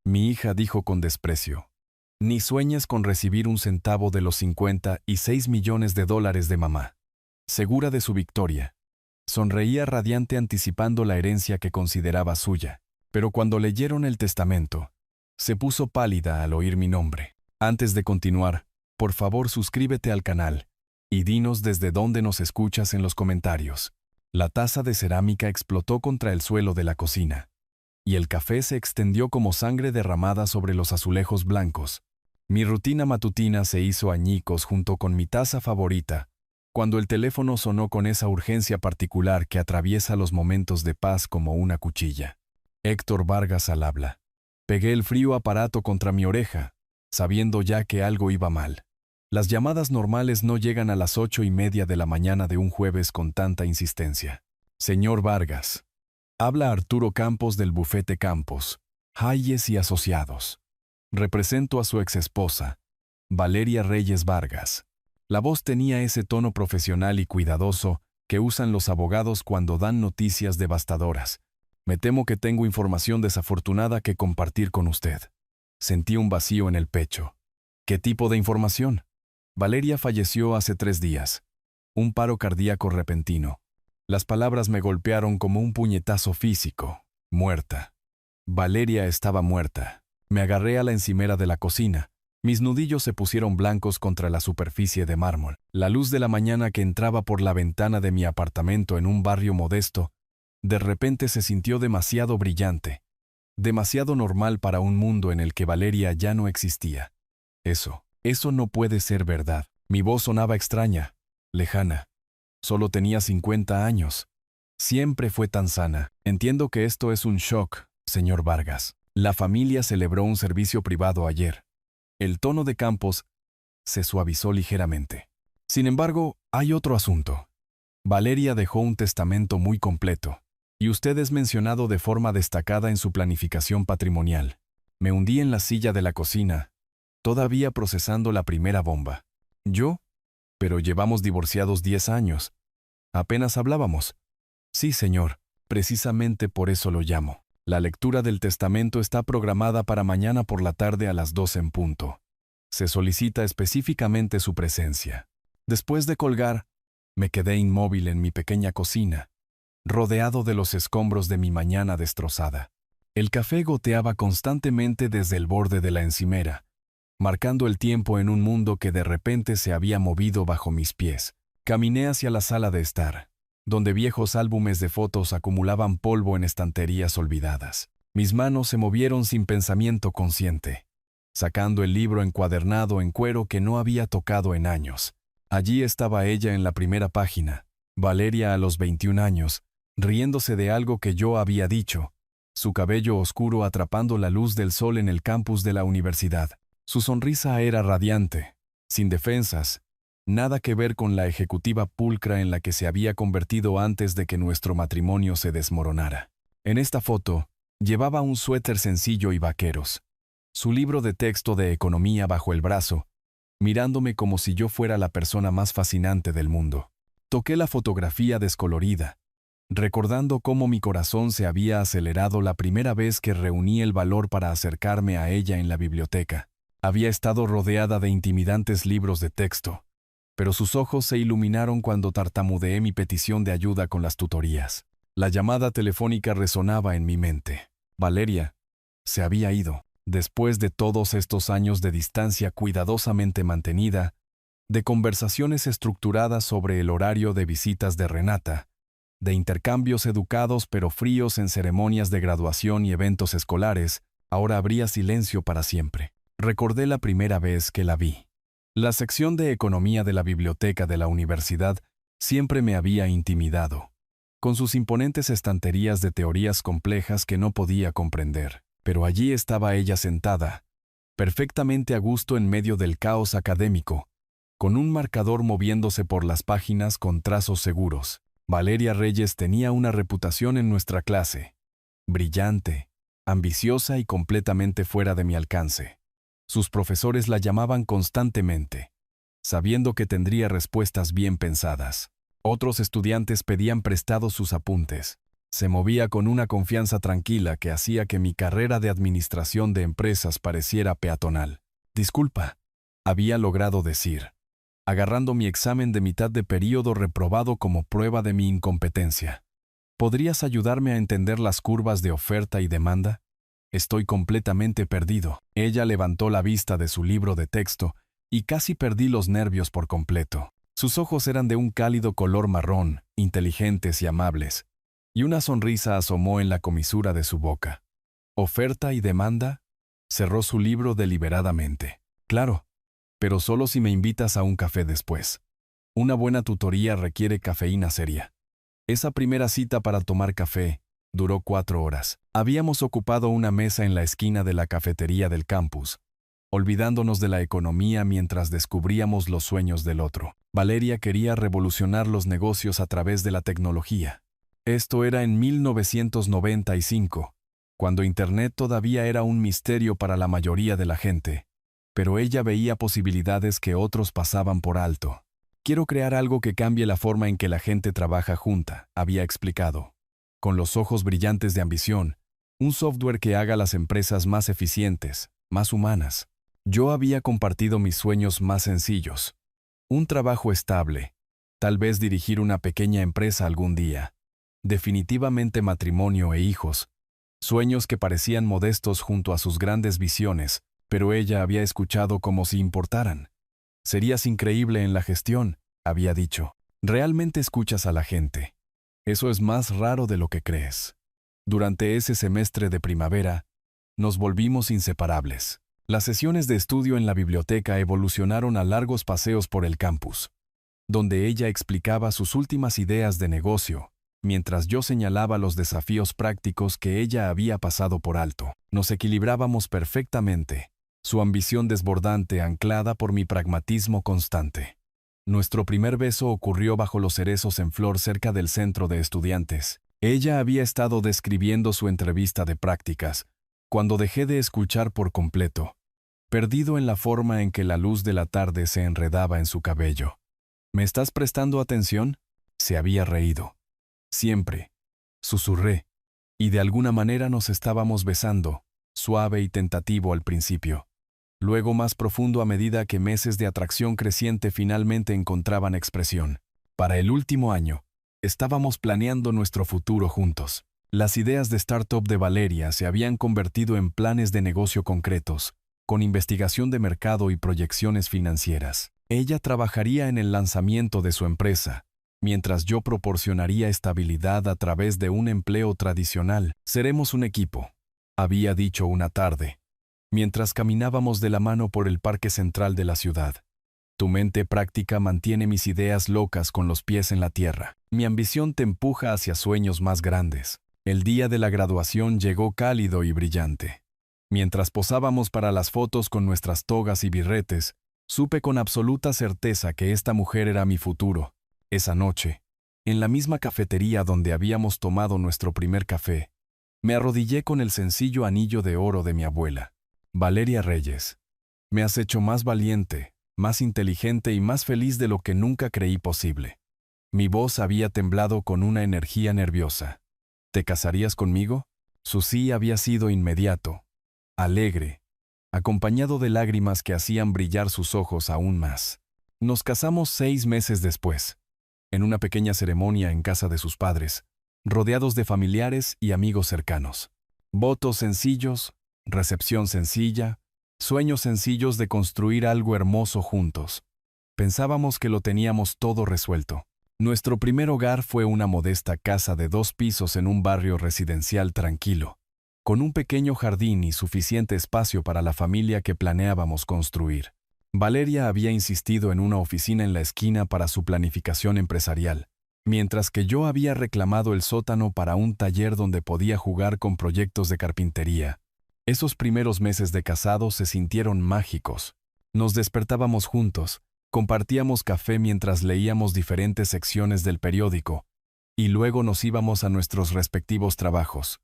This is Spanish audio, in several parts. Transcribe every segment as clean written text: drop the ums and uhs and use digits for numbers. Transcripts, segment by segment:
Mi hija dijo con desprecio. Ni sueñes con recibir un centavo de los 56 millones de dólares de mamá. Segura de su victoria. Sonreía radiante anticipando la herencia que consideraba suya. Pero cuando leyeron el testamento, se puso pálida al oír mi nombre. Antes de continuar, por favor suscríbete al canal y dinos desde dónde nos escuchas en los comentarios. La taza de cerámica explotó contra el suelo de la cocina, y el café se extendió como sangre derramada sobre los azulejos blancos. Mi rutina matutina se hizo añicos junto con mi taza favorita, cuando el teléfono sonó con esa urgencia particular que atraviesa los momentos de paz como una cuchilla. Héctor Vargas al habla. Pegué el frío aparato contra mi oreja, sabiendo ya que algo iba mal. Las llamadas normales no llegan a las 8:30 de la mañana de un jueves con tanta insistencia. Señor Vargas. Habla Arturo Campos del bufete Campos, Hayes y Asociados. Represento a su exesposa, Valeria Reyes Vargas. La voz tenía ese tono profesional y cuidadoso que usan los abogados cuando dan noticias devastadoras. Me temo que tengo información desafortunada que compartir con usted. Sentí un vacío en el pecho. ¿Qué tipo de información? Valeria falleció hace 3 días. Un paro cardíaco repentino. Las palabras me golpearon como un puñetazo físico. Muerta. Valeria estaba muerta. Me agarré a la encimera de la cocina. Mis nudillos se pusieron blancos contra la superficie de mármol. La luz de la mañana que entraba por la ventana de mi apartamento en un barrio modesto, de repente se sintió demasiado brillante, demasiado normal para un mundo en el que Valeria ya no existía. Eso no puede ser verdad. Mi voz sonaba extraña, lejana. Solo tenía 50 años. Siempre fue tan sana. Entiendo que esto es un shock, señor Vargas. La familia celebró un servicio privado ayer. El tono de Campos se suavizó ligeramente. Sin embargo, hay otro asunto. Valeria dejó un testamento muy completo, y usted es mencionado de forma destacada en su planificación patrimonial. Me hundí en la silla de la cocina, todavía procesando la primera bomba. ¿Yo? Pero llevamos divorciados 10 años. Apenas hablábamos. Sí, señor, precisamente por eso lo llamo. La lectura del testamento está programada para mañana por la tarde a las 12 en punto. Se solicita específicamente su presencia. Después de colgar, me quedé inmóvil en mi pequeña cocina, rodeado de los escombros de mi mañana destrozada. El café goteaba constantemente desde el borde de la encimera, marcando el tiempo en un mundo que de repente se había movido bajo mis pies. Caminé hacia la sala de estar, donde viejos álbumes de fotos acumulaban polvo en estanterías olvidadas. Mis manos se movieron sin pensamiento consciente, sacando el libro encuadernado en cuero que no había tocado en años. Allí estaba ella en la primera página, Valeria a los 21 años, riéndose de algo que yo había dicho, su cabello oscuro atrapando la luz del sol en el campus de la universidad. Su sonrisa era radiante, sin defensas, nada que ver con la ejecutiva pulcra en la que se había convertido antes de que nuestro matrimonio se desmoronara. En esta foto, llevaba un suéter sencillo y vaqueros, su libro de texto de economía bajo el brazo, mirándome como si yo fuera la persona más fascinante del mundo. Toqué la fotografía descolorida, recordando cómo mi corazón se había acelerado la primera vez que reuní el valor para acercarme a ella en la biblioteca. Había estado rodeada de intimidantes libros de texto, pero sus ojos se iluminaron cuando tartamudeé mi petición de ayuda con las tutorías. La llamada telefónica resonaba en mi mente. Valeria se había ido. Después de todos estos años de distancia cuidadosamente mantenida, de conversaciones estructuradas sobre el horario de visitas de Renata, de intercambios educados pero fríos en ceremonias de graduación y eventos escolares, ahora habría silencio para siempre. Recordé la primera vez que la vi. La sección de economía de la biblioteca de la universidad siempre me había intimidado, con sus imponentes estanterías de teorías complejas que no podía comprender. Pero allí estaba ella sentada, perfectamente a gusto en medio del caos académico, con un marcador moviéndose por las páginas con trazos seguros. Valeria Reyes tenía una reputación en nuestra clase, brillante, ambiciosa y completamente fuera de mi alcance. Sus profesores la llamaban constantemente, sabiendo que tendría respuestas bien pensadas. Otros estudiantes pedían prestados sus apuntes. Se movía con una confianza tranquila que hacía que mi carrera de administración de empresas pareciera peatonal. Disculpa, había logrado decir, agarrando mi examen de mitad de período reprobado como prueba de mi incompetencia. ¿Podrías ayudarme a entender las curvas de oferta y demanda? Estoy completamente perdido. Ella levantó la vista de su libro de texto y casi perdí los nervios por completo. Sus ojos eran de un cálido color marrón, inteligentes y amables, y una sonrisa asomó en la comisura de su boca. ¿Oferta y demanda? Cerró su libro deliberadamente. Claro, pero solo si me invitas a un café después. Una buena tutoría requiere cafeína seria. Esa primera cita para tomar café duró 4 horas. Habíamos ocupado una mesa en la esquina de la cafetería del campus, olvidándonos de la economía mientras descubríamos los sueños del otro. Valeria quería revolucionar los negocios a través de la tecnología. Esto era en 1995, cuando Internet todavía era un misterio para la mayoría de la gente, pero ella veía posibilidades que otros pasaban por alto. Quiero crear algo que cambie la forma en que la gente trabaja junta, había explicado. Con los ojos brillantes de ambición, un software que haga las empresas más eficientes, más humanas. Yo había compartido mis sueños más sencillos. Un trabajo estable, tal vez dirigir una pequeña empresa algún día. Definitivamente matrimonio e hijos. Sueños que parecían modestos junto a sus grandes visiones, pero ella había escuchado como si importaran. Serías increíble en la gestión, había dicho. Realmente escuchas a la gente. Eso es más raro de lo que crees. Durante ese semestre de primavera, nos volvimos inseparables. Las sesiones de estudio en la biblioteca evolucionaron a largos paseos por el campus, donde ella explicaba sus últimas ideas de negocio, mientras yo señalaba los desafíos prácticos que ella había pasado por alto. Nos equilibrábamos perfectamente, su ambición desbordante anclada por mi pragmatismo constante. Nuestro primer beso ocurrió bajo los cerezos en flor cerca del centro de estudiantes. Ella había estado describiendo su entrevista de prácticas, cuando dejé de escuchar por completo, perdido en la forma en que la luz de la tarde se enredaba en su cabello. ¿Me estás prestando atención? Se había reído. Siempre, susurré, y de alguna manera nos estábamos besando, suave y tentativo al principio. Luego más profundo a medida que meses de atracción creciente finalmente encontraban expresión. Para el último año, estábamos planeando nuestro futuro juntos. Las ideas de startup de Valeria se habían convertido en planes de negocio concretos, con investigación de mercado y proyecciones financieras. Ella trabajaría en el lanzamiento de su empresa, mientras yo proporcionaría estabilidad a través de un empleo tradicional. Seremos un equipo, había dicho una tarde, mientras caminábamos de la mano por el parque central de la ciudad. Tu mente práctica mantiene mis ideas locas con los pies en la tierra. Mi ambición te empuja hacia sueños más grandes. El día de la graduación llegó cálido y brillante. Mientras posábamos para las fotos con nuestras togas y birretes, supe con absoluta certeza que esta mujer era mi futuro. Esa noche, en la misma cafetería donde habíamos tomado nuestro primer café, me arrodillé con el sencillo anillo de oro de mi abuela. Valeria Reyes, me has hecho más valiente, más inteligente y más feliz de lo que nunca creí posible. Mi voz había temblado con una energía nerviosa. ¿Te casarías conmigo? Su sí había sido inmediato, alegre, acompañado de lágrimas que hacían brillar sus ojos aún más. Nos casamos 6 meses después, en una pequeña ceremonia en casa de sus padres, rodeados de familiares y amigos cercanos. Votos sencillos, recepción sencilla, sueños sencillos de construir algo hermoso juntos. Pensábamos que lo teníamos todo resuelto. Nuestro primer hogar fue una modesta casa de 2 pisos en un barrio residencial tranquilo, con un pequeño jardín y suficiente espacio para la familia que planeábamos construir. Valeria había insistido en una oficina en la esquina para su planificación empresarial, mientras que yo había reclamado el sótano para un taller donde podía jugar con proyectos de carpintería. Esos primeros meses de casados se sintieron mágicos. Nos despertábamos juntos, compartíamos café mientras leíamos diferentes secciones del periódico, y luego nos íbamos a nuestros respectivos trabajos.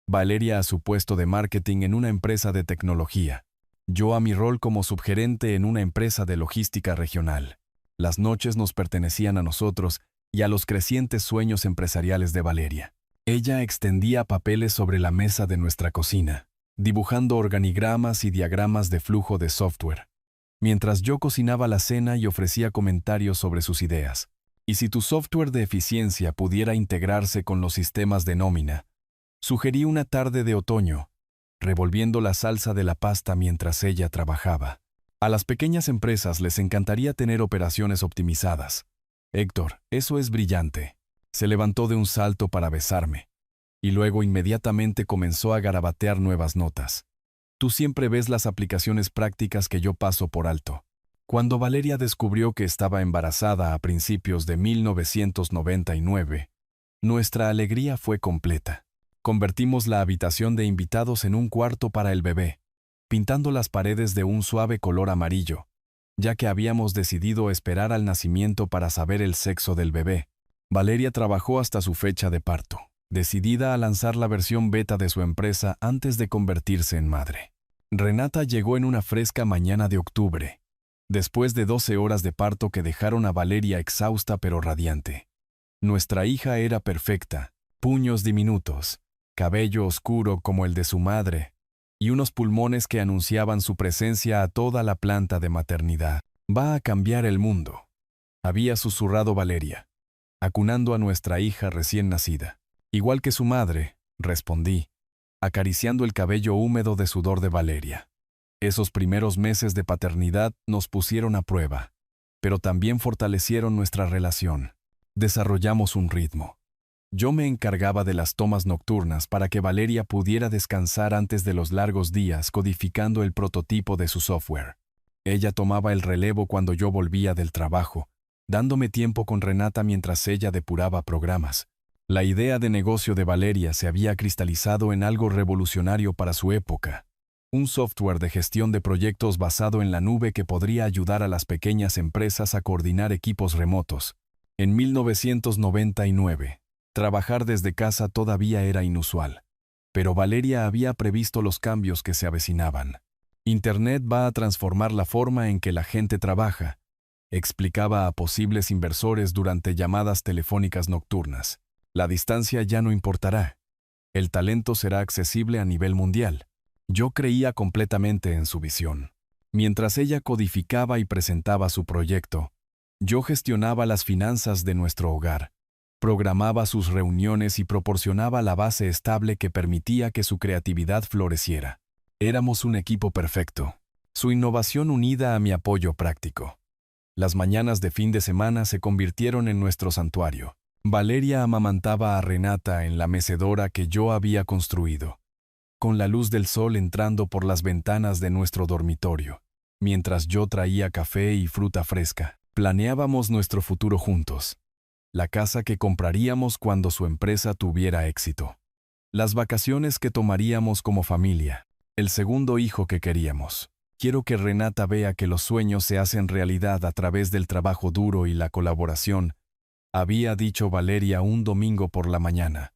Valeria a su puesto de marketing en una empresa de tecnología. Yo a mi rol como subgerente en una empresa de logística regional. Las noches nos pertenecían a nosotros y a los crecientes sueños empresariales de Valeria. Ella extendía papeles sobre la mesa de nuestra cocina, dibujando organigramas y diagramas de flujo de software, mientras yo cocinaba la cena y ofrecía comentarios sobre sus ideas. Y si tu software de eficiencia pudiera integrarse con los sistemas de nómina, sugerí una tarde de otoño, revolviendo la salsa de la pasta mientras ella trabajaba. A las pequeñas empresas les encantaría tener operaciones optimizadas. Héctor, eso es brillante. Se levantó de un salto para besarme, y luego inmediatamente comenzó a garabatear nuevas notas. Tú siempre ves las aplicaciones prácticas que yo paso por alto. Cuando Valeria descubrió que estaba embarazada a principios de 1999, nuestra alegría fue completa. Convertimos la habitación de invitados en un cuarto para el bebé, pintando las paredes de un suave color amarillo, ya que habíamos decidido esperar al nacimiento para saber el sexo del bebé. Valeria trabajó hasta su fecha de parto, decidida a lanzar la versión beta de su empresa antes de convertirse en madre. Renata llegó en una fresca mañana de octubre, después de 12 horas de parto que dejaron a Valeria exhausta pero radiante. Nuestra hija era perfecta, puños diminutos, cabello oscuro como el de su madre, y unos pulmones que anunciaban su presencia a toda la planta de maternidad. Va a cambiar el mundo, había susurrado Valeria, acunando a nuestra hija recién nacida. Igual que su madre, respondí, acariciando el cabello húmedo de sudor de Valeria. Esos primeros meses de paternidad nos pusieron a prueba, pero también fortalecieron nuestra relación. Desarrollamos un ritmo. Yo me encargaba de las tomas nocturnas para que Valeria pudiera descansar antes de los largos días codificando el prototipo de su software. Ella tomaba el relevo cuando yo volvía del trabajo, dándome tiempo con Renata mientras ella depuraba programas. La idea de negocio de Valeria se había cristalizado en algo revolucionario para su época. Un software de gestión de proyectos basado en la nube que podría ayudar a las pequeñas empresas a coordinar equipos remotos. En 1999, trabajar desde casa todavía era inusual, pero Valeria había previsto los cambios que se avecinaban. Internet va a transformar la forma en que la gente trabaja, explicaba a posibles inversores durante llamadas telefónicas nocturnas. La distancia ya no importará. El talento será accesible a nivel mundial. Yo creía completamente en su visión. Mientras ella codificaba y presentaba su proyecto, yo gestionaba las finanzas de nuestro hogar, programaba sus reuniones y proporcionaba la base estable que permitía que su creatividad floreciera. Éramos un equipo perfecto, su innovación unida a mi apoyo práctico. Las mañanas de fin de semana se convirtieron en nuestro santuario. Valeria amamantaba a Renata en la mecedora que yo había construido, con la luz del sol entrando por las ventanas de nuestro dormitorio, mientras yo traía café y fruta fresca. Planeábamos nuestro futuro juntos, la casa que compraríamos cuando su empresa tuviera éxito, las vacaciones que tomaríamos como familia, el segundo hijo que queríamos. Quiero que Renata vea que los sueños se hacen realidad a través del trabajo duro y la colaboración, había dicho Valeria un domingo por la mañana,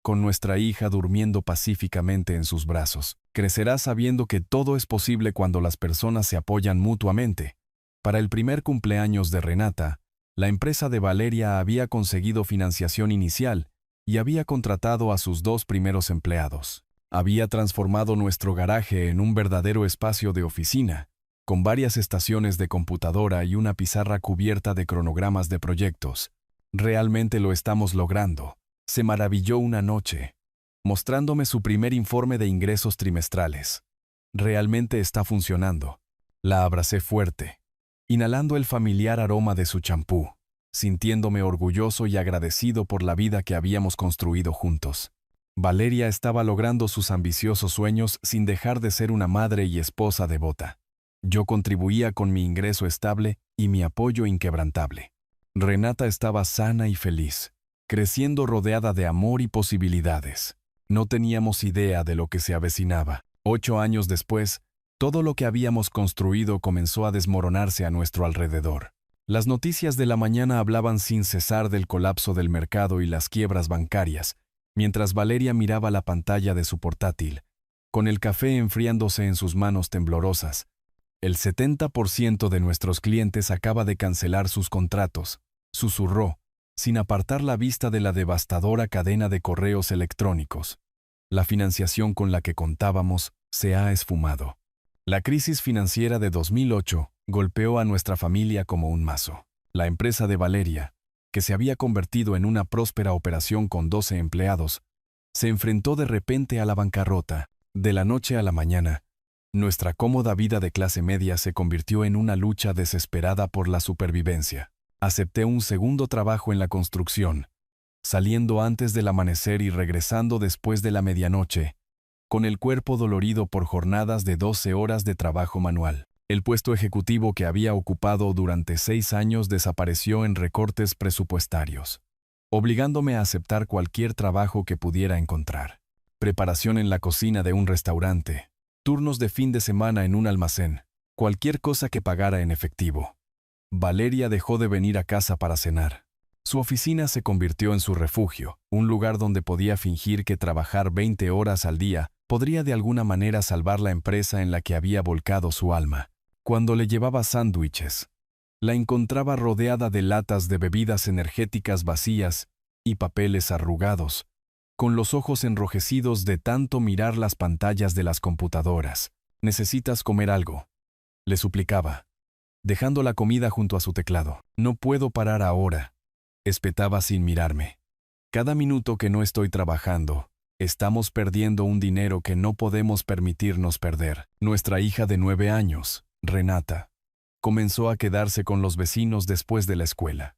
con nuestra hija durmiendo pacíficamente en sus brazos. Crecerá sabiendo que todo es posible cuando las personas se apoyan mutuamente. Para el primer cumpleaños de Renata, la empresa de Valeria había conseguido financiación inicial y había contratado a sus 2 primeros empleados. Había transformado nuestro garaje en un verdadero espacio de oficina, con varias estaciones de computadora y una pizarra cubierta de cronogramas de proyectos. Realmente lo estamos logrando, se maravilló una noche, mostrándome su primer informe de ingresos trimestrales. Realmente está funcionando. La abracé fuerte, inhalando el familiar aroma de su champú, sintiéndome orgulloso y agradecido por la vida que habíamos construido juntos. Valeria estaba logrando sus ambiciosos sueños sin dejar de ser una madre y esposa devota. Yo contribuía con mi ingreso estable y mi apoyo inquebrantable. Renata estaba sana y feliz, creciendo rodeada de amor y posibilidades. No teníamos idea de lo que se avecinaba. 8 años después, todo lo que habíamos construido comenzó a desmoronarse a nuestro alrededor. Las noticias de la mañana hablaban sin cesar del colapso del mercado y las quiebras bancarias, mientras Valeria miraba la pantalla de su portátil, con el café enfriándose en sus manos temblorosas. El 70% de nuestros clientes acaba de cancelar sus contratos, susurró, sin apartar la vista de la devastadora cadena de correos electrónicos. La financiación con la que contábamos se ha esfumado. La crisis financiera de 2008 golpeó a nuestra familia como un mazo. La empresa de Valeria, que se había convertido en una próspera operación con 12 empleados, se enfrentó de repente a la bancarrota. De la noche a la mañana, nuestra cómoda vida de clase media se convirtió en una lucha desesperada por la supervivencia. Acepté un segundo trabajo en la construcción, saliendo antes del amanecer y regresando después de la medianoche, con el cuerpo dolorido por jornadas de 12 horas de trabajo manual. El puesto ejecutivo que había ocupado durante 6 años desapareció en recortes presupuestarios, obligándome a aceptar cualquier trabajo que pudiera encontrar. Preparación en la cocina de un restaurante, turnos de fin de semana en un almacén, cualquier cosa que pagara en efectivo. Valeria dejó de venir a casa para cenar. Su oficina se convirtió en su refugio, un lugar donde podía fingir que trabajar 20 horas al día podría de alguna manera salvar la empresa en la que había volcado su alma. Cuando le llevaba sándwiches, la encontraba rodeada de latas de bebidas energéticas vacías y papeles arrugados, con los ojos enrojecidos de tanto mirar las pantallas de las computadoras. «Necesitas comer algo», le suplicaba, dejando la comida junto a su teclado. «No puedo parar ahora», espetaba sin mirarme. «Cada minuto que no estoy trabajando, estamos perdiendo un dinero que no podemos permitirnos perder». Nuestra hija de 9 años, Renata, comenzó a quedarse con los vecinos después de la escuela,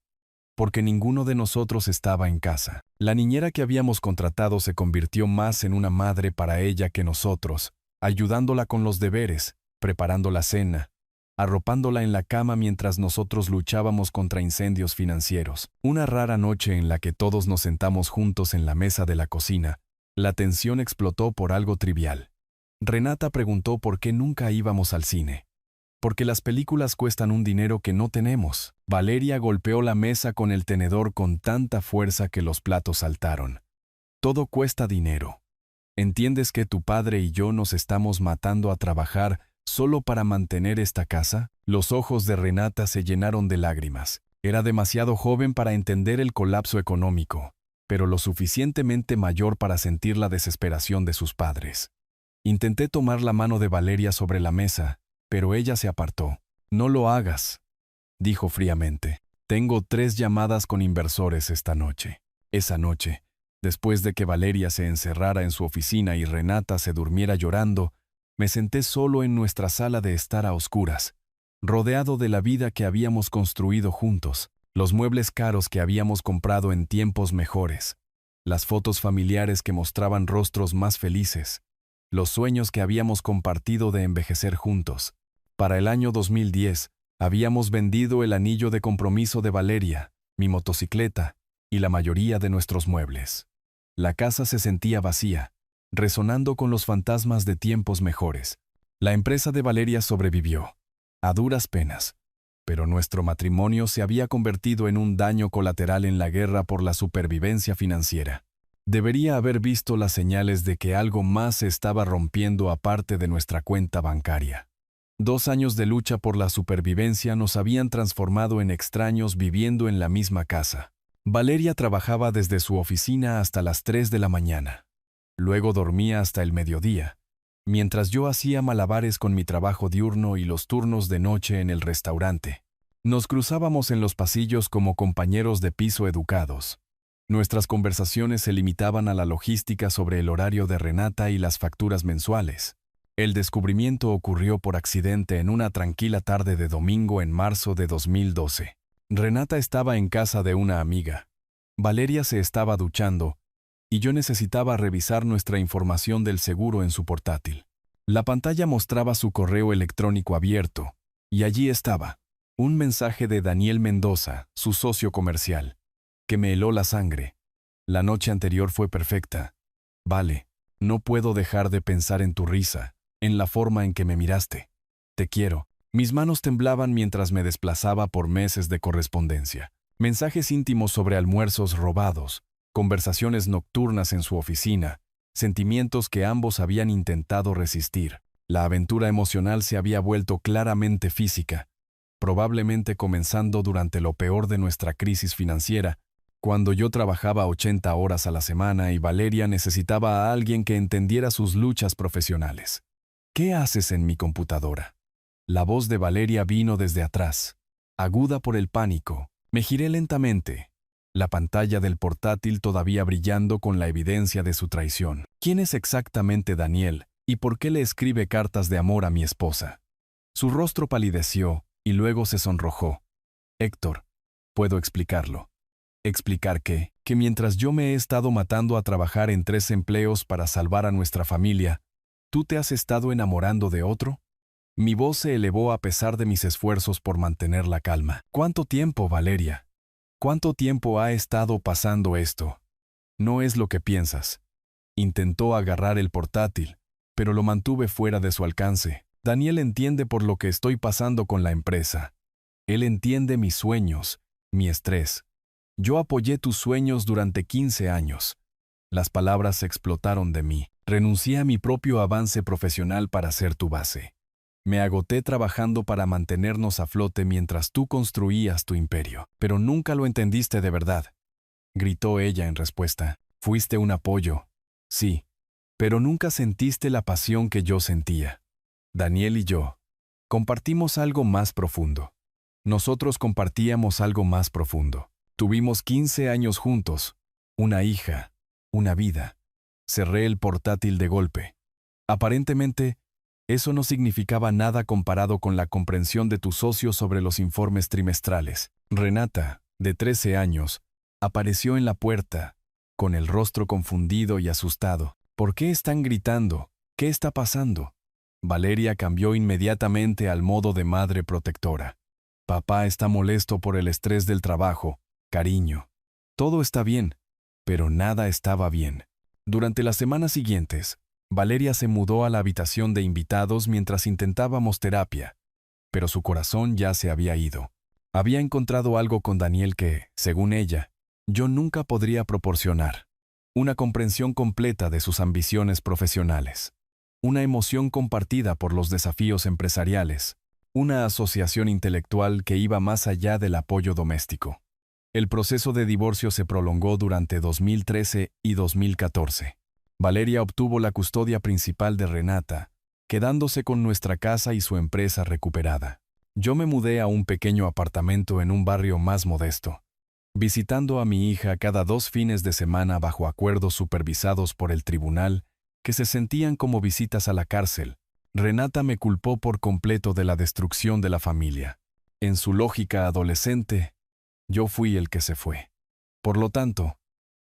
porque ninguno de nosotros estaba en casa. La niñera que habíamos contratado se convirtió más en una madre para ella que nosotros, ayudándola con los deberes, preparando la cena, arropándola en la cama mientras nosotros luchábamos contra incendios financieros. Una rara noche en la que todos nos sentamos juntos en la mesa de la cocina, la tensión explotó por algo trivial. Renata preguntó por qué nunca íbamos al cine. «Porque las películas cuestan un dinero que no tenemos». Valeria golpeó la mesa con el tenedor con tanta fuerza que los platos saltaron. «Todo cuesta dinero. ¿Entiendes que tu padre y yo nos estamos matando a trabajar solo para mantener esta casa?» Los ojos de Renata se llenaron de lágrimas. Era demasiado joven para entender el colapso económico, pero lo suficientemente mayor para sentir la desesperación de sus padres. Intenté tomar la mano de Valeria sobre la mesa, pero ella se apartó. «No lo hagas», dijo fríamente. «Tengo 3 llamadas con inversores esta noche». Esa noche, después de que Valeria se encerrara en su oficina y Renata se durmiera llorando, me senté solo en nuestra sala de estar a oscuras, rodeado de la vida que habíamos construido juntos, los muebles caros que habíamos comprado en tiempos mejores, las fotos familiares que mostraban rostros más felices, los sueños que habíamos compartido de envejecer juntos. Para el año 2010, habíamos vendido el anillo de compromiso de Valeria, mi motocicleta y la mayoría de nuestros muebles. La casa se sentía vacía, resonando con los fantasmas de tiempos mejores. La empresa de Valeria sobrevivió, a duras penas, pero nuestro matrimonio se había convertido en un daño colateral en la guerra por la supervivencia financiera. Debería haber visto las señales de que algo más se estaba rompiendo aparte de nuestra cuenta bancaria. 2 años de lucha por la supervivencia nos habían transformado en extraños viviendo en la misma casa. Valeria trabajaba desde su oficina hasta las 3 de la mañana. Luego dormía hasta el mediodía, mientras yo hacía malabares con mi trabajo diurno y los turnos de noche en el restaurante. Nos cruzábamos en los pasillos como compañeros de piso educados. Nuestras conversaciones se limitaban a la logística sobre el horario de Renata y las facturas mensuales. El descubrimiento ocurrió por accidente en una tranquila tarde de domingo en marzo de 2012. Renata estaba en casa de una amiga. Valeria se estaba duchando, y yo necesitaba revisar nuestra información del seguro en su portátil. La pantalla mostraba su correo electrónico abierto, y allí estaba, un mensaje de Daniel Mendoza, su socio comercial, que me heló la sangre. «La noche anterior fue perfecta. Vale, no puedo dejar de pensar en tu risa, en la forma en que me miraste. Te quiero». Mis manos temblaban mientras me desplazaba por meses de correspondencia. Mensajes íntimos sobre almuerzos robados, conversaciones nocturnas en su oficina, sentimientos que ambos habían intentado resistir. La aventura emocional se había vuelto claramente física, probablemente comenzando durante lo peor de nuestra crisis financiera, Cuando yo trabajaba 80 horas a la semana y Valeria necesitaba a alguien que entendiera sus luchas profesionales. ¿Qué haces en mi computadora? La voz de Valeria vino desde atrás, aguda por el pánico. Me giré lentamente, la pantalla del portátil todavía brillando con la evidencia de su traición. ¿Quién es exactamente Daniel y por qué le escribe cartas de amor a mi esposa? Su rostro palideció y luego se sonrojó. Héctor, puedo explicarlo. ¿Explicar qué? Que mientras yo me he estado matando a trabajar en 3 empleos para salvar a nuestra familia, ¿tú te has estado enamorando de otro? Mi voz se elevó a pesar de mis esfuerzos por mantener la calma. ¿Cuánto tiempo, Valeria? ¿Cuánto tiempo ha estado pasando esto? No es lo que piensas. Intentó agarrar el portátil, pero lo mantuve fuera de su alcance. Daniel entiende por lo que estoy pasando con la empresa. Él entiende mis sueños, mi estrés. Yo apoyé tus sueños durante 15 años. Las palabras explotaron de mí. Renuncié a mi propio avance profesional para ser tu base. Me agoté trabajando para mantenernos a flote mientras tú construías tu imperio. Pero nunca lo entendiste de verdad, gritó ella en respuesta. Fuiste un apoyo, sí, pero nunca sentiste la pasión que yo sentía. Daniel y yo compartimos algo más profundo. Nosotros compartíamos algo más profundo. Tuvimos 15 años juntos, una hija, una vida. Cerré el portátil de golpe. Aparentemente, eso no significaba nada comparado con la comprensión de tu socio sobre los informes trimestrales. Renata, de 13 años, apareció en la puerta, con el rostro confundido y asustado. ¿Por qué están gritando? ¿Qué está pasando? Valeria cambió inmediatamente al modo de madre protectora. Papá está molesto por el estrés del trabajo, cariño. Todo está bien, pero nada estaba bien. Durante las semanas siguientes, Valeria se mudó a la habitación de invitados mientras intentábamos terapia, pero su corazón ya se había ido. Había encontrado algo con Daniel que, según ella, yo nunca podría proporcionar. Una comprensión completa de sus ambiciones profesionales. Una emoción compartida por los desafíos empresariales. Una asociación intelectual que iba más allá del apoyo doméstico. El proceso de divorcio se prolongó durante 2013 y 2014. Valeria obtuvo la custodia principal de Renata, quedándose con nuestra casa y su empresa recuperada. Yo me mudé a un pequeño apartamento en un barrio más modesto, visitando a mi hija cada 2 fines de semana bajo acuerdos supervisados por el tribunal, que se sentían como visitas a la cárcel. Renata me culpó por completo de la destrucción de la familia. En su lógica adolescente, yo fui el que se fue. Por lo tanto,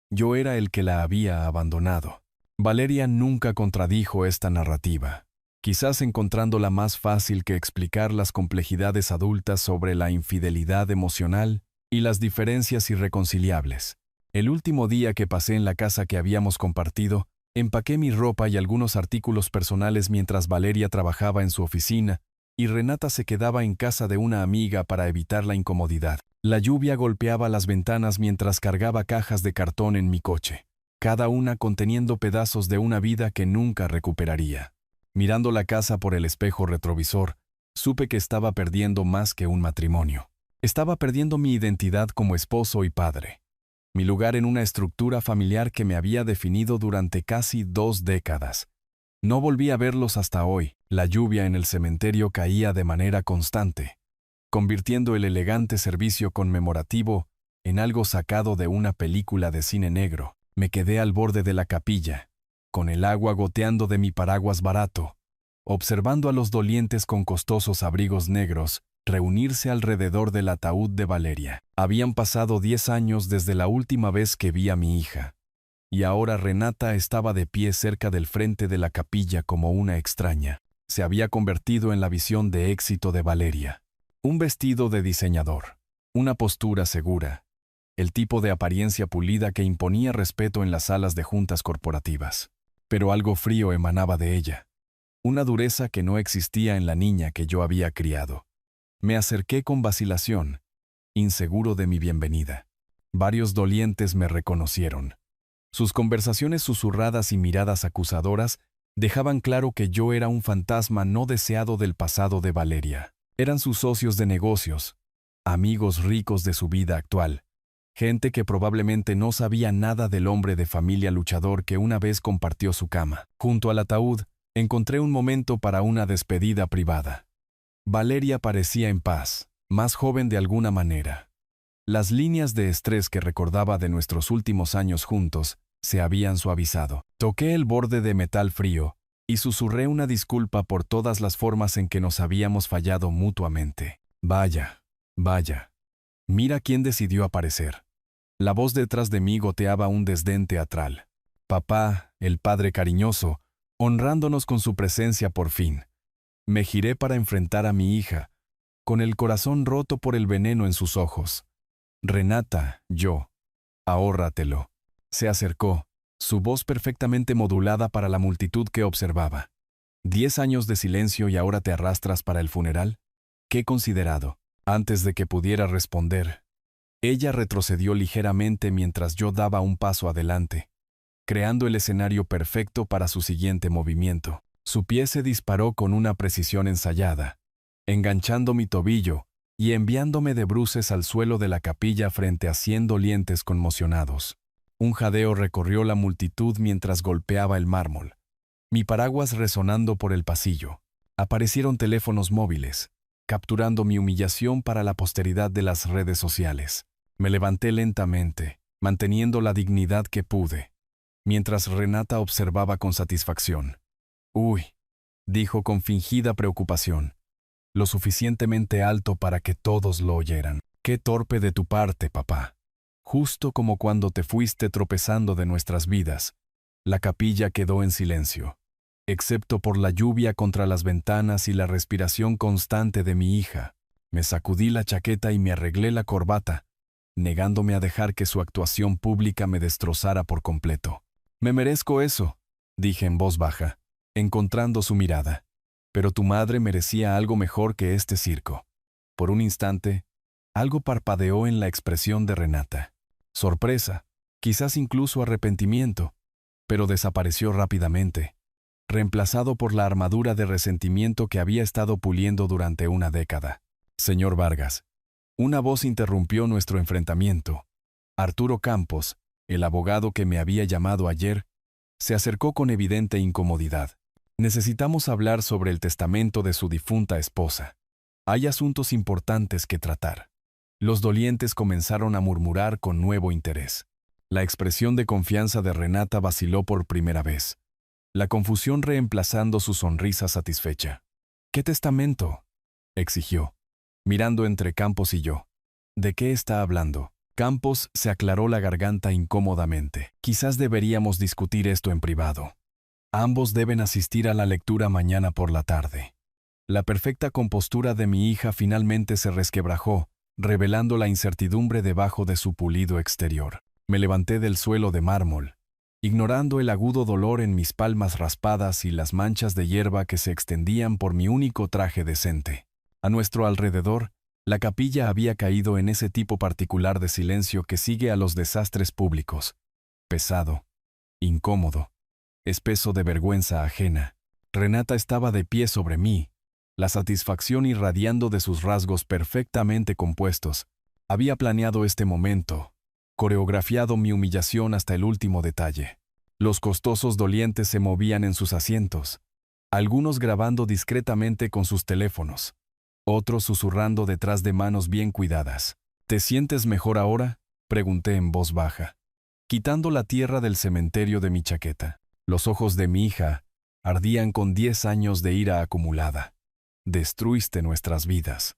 yo era el que la había abandonado. Valeria nunca contradijo esta narrativa, quizás encontrándola más fácil que explicar las complejidades adultas sobre la infidelidad emocional y las diferencias irreconciliables. El último día que pasé en la casa que habíamos compartido, empaqué mi ropa y algunos artículos personales mientras Valeria trabajaba en su oficina y Renata se quedaba en casa de una amiga para evitar la incomodidad. La lluvia golpeaba las ventanas mientras cargaba cajas de cartón en mi coche, cada una conteniendo pedazos de una vida que nunca recuperaría. Mirando la casa por el espejo retrovisor, supe que estaba perdiendo más que un matrimonio. Estaba perdiendo mi identidad como esposo y padre, mi lugar en una estructura familiar que me había definido durante casi 2 décadas. No volví a verlos hasta hoy. La lluvia en el cementerio caía de manera constante, convirtiendo el elegante servicio conmemorativo en algo sacado de una película de cine negro. Me quedé al borde de la capilla, con el agua goteando de mi paraguas barato, observando a los dolientes con costosos abrigos negros reunirse alrededor del ataúd de Valeria. Habían pasado 10 años desde la última vez que vi a mi hija, y ahora Renata estaba de pie cerca del frente de la capilla como una extraña. Se había convertido en la visión de éxito de Valeria. Un vestido de diseñador, una postura segura, el tipo de apariencia pulida que imponía respeto en las salas de juntas corporativas. Pero algo frío emanaba de ella, una dureza que no existía en la niña que yo había criado. Me acerqué con vacilación, inseguro de mi bienvenida. Varios dolientes me reconocieron. Sus conversaciones susurradas y miradas acusadoras dejaban claro que yo era un fantasma no deseado del pasado de Valeria. Eran sus socios de negocios, amigos ricos de su vida actual, Gente que probablemente no sabía nada del hombre de familia luchador que una vez compartió su cama. Junto al ataúd, encontré un momento para una despedida privada. Valeria parecía en paz, más joven de alguna manera. Las líneas de estrés que recordaba de nuestros últimos años juntos se habían suavizado. Toqué el borde de metal frío y susurré una disculpa por todas las formas en que nos habíamos fallado mutuamente. Vaya, vaya. Mira quién decidió aparecer. La voz detrás de mí goteaba un desdén teatral. Papá, el padre cariñoso, honrándonos con su presencia por fin. Me giré para enfrentar a mi hija, con el corazón roto por el veneno en sus ojos. Renata, yo. Ahórratelo. Se acercó, su voz perfectamente modulada para la multitud que observaba. 10 años de silencio y ahora te arrastras para el funeral. Qué considerado. Antes de que pudiera responder, ella retrocedió ligeramente mientras yo daba un paso adelante, creando el escenario perfecto para su siguiente movimiento. Su pie se disparó con una precisión ensayada, enganchando mi tobillo y enviándome de bruces al suelo de la capilla frente a 100 dolientes conmocionados. Un jadeo recorrió la multitud mientras golpeaba el mármol, mi paraguas resonando por el pasillo. Aparecieron teléfonos móviles, capturando mi humillación para la posteridad de las redes sociales. Me levanté lentamente, manteniendo la dignidad que pude, mientras Renata observaba con satisfacción. «Uy», dijo con fingida preocupación, lo suficientemente alto para que todos lo oyeran. «Qué torpe de tu parte, papá». Justo como cuando te fuiste tropezando de nuestras vidas, la capilla quedó en silencio, excepto por la lluvia contra las ventanas y la respiración constante de mi hija. Me sacudí la chaqueta y me arreglé la corbata, negándome a dejar que su actuación pública me destrozara por completo. «Me merezco eso», dije en voz baja, encontrando su mirada. «Pero tu madre merecía algo mejor que este circo». Por un instante, algo parpadeó en la expresión de Renata. Sorpresa, quizás incluso arrepentimiento, pero desapareció rápidamente, reemplazado por la armadura de resentimiento que había estado puliendo durante una década. «Señor Vargas». Una voz interrumpió nuestro enfrentamiento. Arturo Campos, el abogado que me había llamado ayer, se acercó con evidente incomodidad. «Necesitamos hablar sobre el testamento de su difunta esposa. Hay asuntos importantes que tratar». Los dolientes comenzaron a murmurar con nuevo interés. La expresión de confianza de Renata vaciló por primera vez, la confusión reemplazando su sonrisa satisfecha. «¿Qué testamento?», exigió, mirando entre Campos y yo. «¿De qué está hablando?». Campos se aclaró la garganta incómodamente. «Quizás deberíamos discutir esto en privado. Ambos deben asistir a la lectura mañana por la tarde». La perfecta compostura de mi hija finalmente se resquebrajó, revelando la incertidumbre debajo de su pulido exterior. Me levanté del suelo de mármol, ignorando el agudo dolor en mis palmas raspadas y las manchas de hierba que se extendían por mi único traje decente. A nuestro alrededor, la capilla había caído en ese tipo particular de silencio que sigue a los desastres públicos. Pesado, incómodo, espeso de vergüenza ajena. Renata estaba de pie sobre mí, la satisfacción irradiando de sus rasgos perfectamente compuestos. Había planeado este momento, coreografiado mi humillación hasta el último detalle. Los costosos dolientes se movían en sus asientos, algunos grabando discretamente con sus teléfonos, otros susurrando detrás de manos bien cuidadas. «¿Te sientes mejor ahora?», pregunté en voz baja, quitando la tierra del cementerio de mi chaqueta. Los ojos de mi hija ardían con 10 años de ira acumulada. «Destruiste nuestras vidas».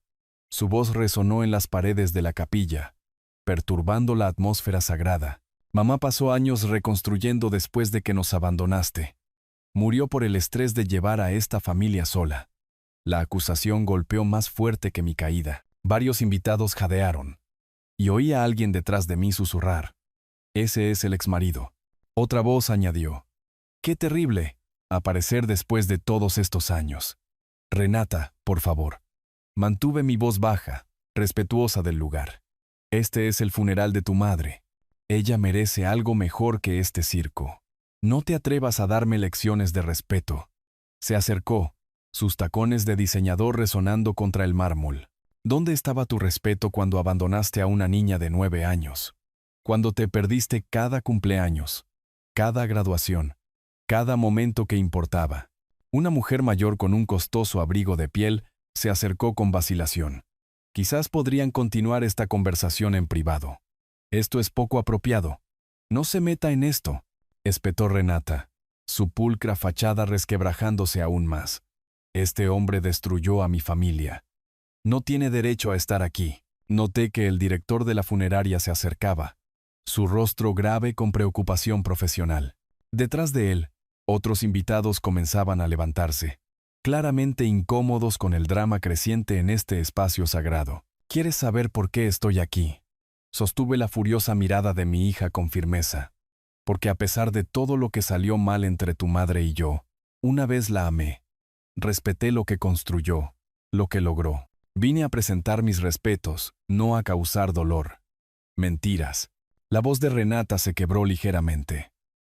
Su voz resonó en las paredes de la capilla, perturbando la atmósfera sagrada. «Mamá pasó años reconstruyendo después de que nos abandonaste. Murió por el estrés de llevar a esta familia sola». La acusación golpeó más fuerte que mi caída. Varios invitados jadearon, y oí a alguien detrás de mí susurrar: «Ese es el exmarido». Otra voz añadió: «Qué terrible aparecer después de todos estos años». «Renata, por favor». Mantuve mi voz baja, respetuosa del lugar. «Este es el funeral de tu madre. Ella merece algo mejor que este circo. No te atrevas a darme lecciones de respeto». Se acercó, sus tacones de diseñador resonando contra el mármol. «¿Dónde estaba tu respeto cuando abandonaste a una niña de 9 años? Cuando te perdiste cada cumpleaños, cada graduación, cada momento que importaba. Una mujer mayor con un costoso abrigo de piel se acercó con vacilación. Quizás podrían continuar esta conversación en privado. Esto es poco apropiado. No se meta en esto, espetó Renata, su pulcra fachada resquebrajándose aún más. Este hombre destruyó a mi familia. No tiene derecho a estar aquí. Noté que el director de la funeraria se acercaba, su rostro grave con preocupación profesional. Detrás de él, otros invitados comenzaban a levantarse, claramente incómodos con el drama creciente en este espacio sagrado. ¿Quieres saber por qué estoy aquí? Sostuve la furiosa mirada de mi hija con firmeza. Porque a pesar de todo lo que salió mal entre tu madre y yo, una vez la amé. Respeté lo que construyó, lo que logró. Vine a presentar mis respetos, no a causar dolor. Mentiras. La voz de Renata se quebró ligeramente.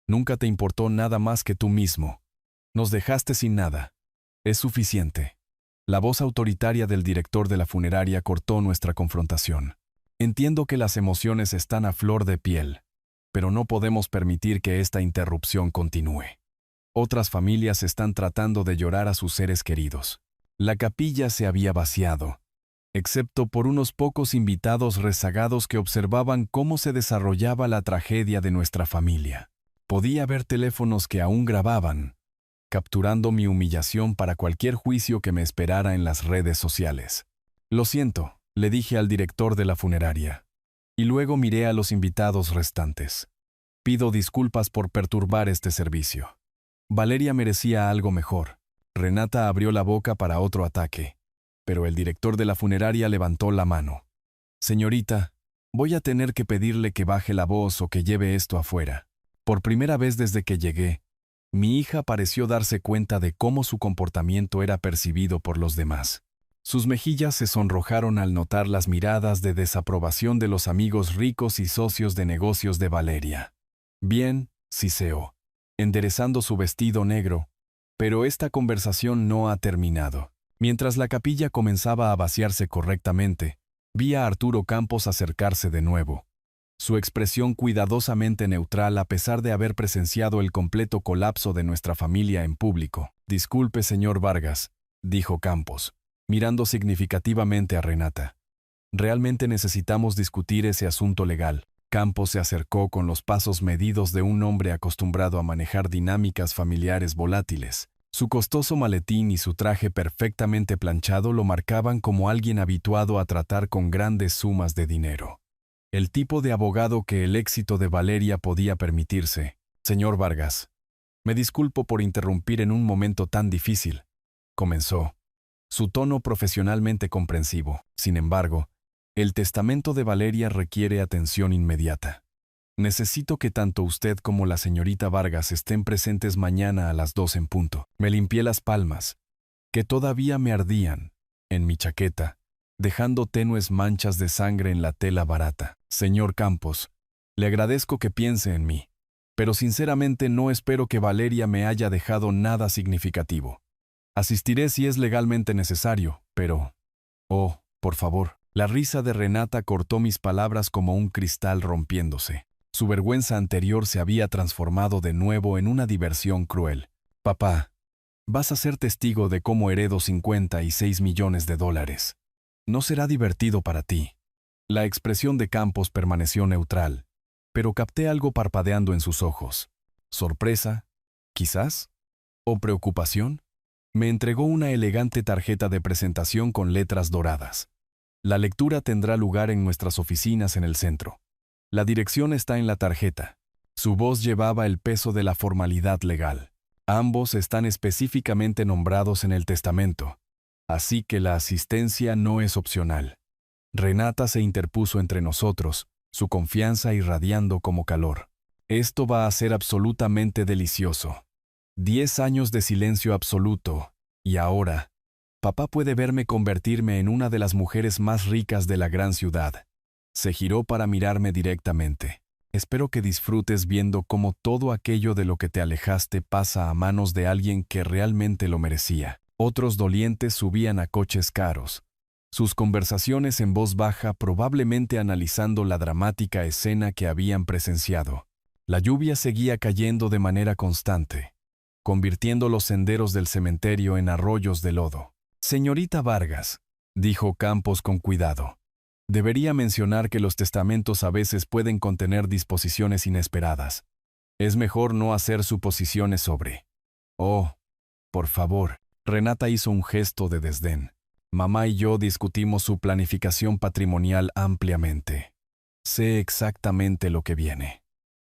Nunca te importó nada más que tú mismo. Nos dejaste sin nada. Es suficiente. La voz autoritaria del director de la funeraria cortó nuestra confrontación. Entiendo que las emociones están a flor de piel, pero no podemos permitir que esta interrupción continúe. Otras familias están tratando de llorar a sus seres queridos. La capilla se había vaciado, excepto por unos pocos invitados rezagados que observaban cómo se desarrollaba la tragedia de nuestra familia. Podía ver teléfonos que aún grababan, capturando mi humillación para cualquier juicio que me esperara en las redes sociales. Lo siento, le dije al director de la funeraria. Y luego miré a los invitados restantes. Pido disculpas por perturbar este servicio. Valeria merecía algo mejor. Renata abrió la boca para otro ataque, pero el director de la funeraria levantó la mano. Señorita, voy a tener que pedirle que baje la voz o que lleve esto afuera. Por primera vez desde que llegué, mi hija pareció darse cuenta de cómo su comportamiento era percibido por los demás. Sus mejillas se sonrojaron al notar las miradas de desaprobación de los amigos ricos y socios de negocios de Valeria. Bien, siseó, enderezando su vestido negro, pero esta conversación no ha terminado. Mientras la capilla comenzaba a vaciarse correctamente, vi a Arturo Campos acercarse de nuevo. Su expresión cuidadosamente neutral a pesar de haber presenciado el completo colapso de nuestra familia en público. Disculpe, señor Vargas, dijo Campos, mirando significativamente a Renata. Realmente necesitamos discutir ese asunto legal. Campos se acercó con los pasos medidos de un hombre acostumbrado a manejar dinámicas familiares volátiles. Su costoso maletín y su traje perfectamente planchado lo marcaban como alguien habituado a tratar con grandes sumas de dinero. El tipo de abogado que el éxito de Valeria podía permitirse. Señor Vargas, me disculpo por interrumpir en un momento tan difícil, comenzó, su tono profesionalmente comprensivo. Sin embargo, el testamento de Valeria requiere atención inmediata. Necesito que tanto usted como la señorita Vargas estén presentes mañana a las 2 en punto. Me limpié las palmas, que todavía me ardían, en mi chaqueta, dejando tenues manchas de sangre en la tela barata. Señor Campos, le agradezco que piense en mí, pero sinceramente no espero que Valeria me haya dejado nada significativo. Asistiré si es legalmente necesario, pero... Oh, por favor. La risa de Renata cortó mis palabras como un cristal rompiéndose. Su vergüenza anterior se había transformado de nuevo en una diversión cruel. Papá, vas a ser testigo de cómo heredo 56 millones de dólares. No será divertido para ti. La expresión de Campos permaneció neutral, pero capté algo parpadeando en sus ojos. ¿Sorpresa? ¿Quizás? ¿O preocupación? Me entregó una elegante tarjeta de presentación con letras doradas. La lectura tendrá lugar en nuestras oficinas en el centro. La dirección está en la tarjeta. Su voz llevaba el peso de la formalidad legal. Ambos están específicamente nombrados en el testamento, así que la asistencia no es opcional. Renata se interpuso entre nosotros, su confianza irradiando como calor. Esto va a ser absolutamente delicioso. 10 años de silencio absoluto, y ahora, papá puede verme convertirme en una de las mujeres más ricas de la gran ciudad. Se giró para mirarme directamente. Espero que disfrutes viendo cómo todo aquello de lo que te alejaste pasa a manos de alguien que realmente lo merecía. Otros dolientes subían a coches caros, Sus conversaciones en voz baja, probablemente analizando la dramática escena que habían presenciado. La lluvia seguía cayendo de manera constante, convirtiendo los senderos del cementerio en arroyos de lodo. «Señorita Vargas», dijo Campos con cuidado, «debería mencionar que los testamentos a veces pueden contener disposiciones inesperadas. Es mejor no hacer suposiciones sobre». «Oh, por favor». Renata hizo un gesto de desdén. «Mamá y yo discutimos su planificación patrimonial ampliamente. Sé exactamente lo que viene».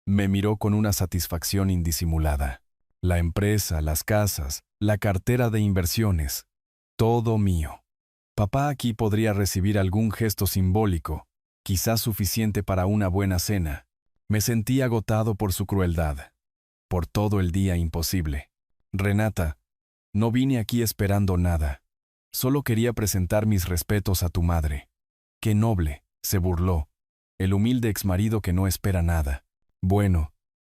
Me miró con una satisfacción indisimulada. La empresa, las casas, la cartera de inversiones, todo mío. Papá aquí podría recibir algún gesto simbólico, quizás suficiente para una buena cena. Me sentí agotado por su crueldad. Por todo el día imposible. «Renata, no vine aquí esperando nada. Solo quería presentar mis respetos a tu madre». «Qué noble», se burló, «el humilde exmarido que no espera nada». «Bueno,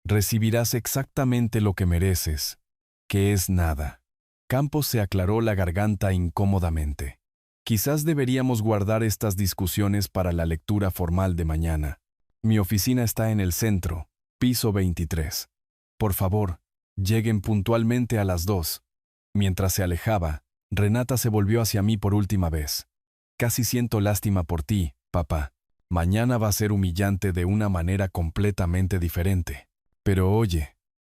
recibirás exactamente lo que mereces, que es nada». Campos se aclaró la garganta incómodamente. «Quizás deberíamos guardar estas discusiones para la lectura formal de mañana. Mi oficina está en el centro, piso 23. Por favor, lleguen puntualmente a las 2. Mientras se alejaba, Renata se volvió hacia mí por última vez. «Casi siento lástima por ti, papá. Mañana va a ser humillante de una manera completamente diferente. Pero oye,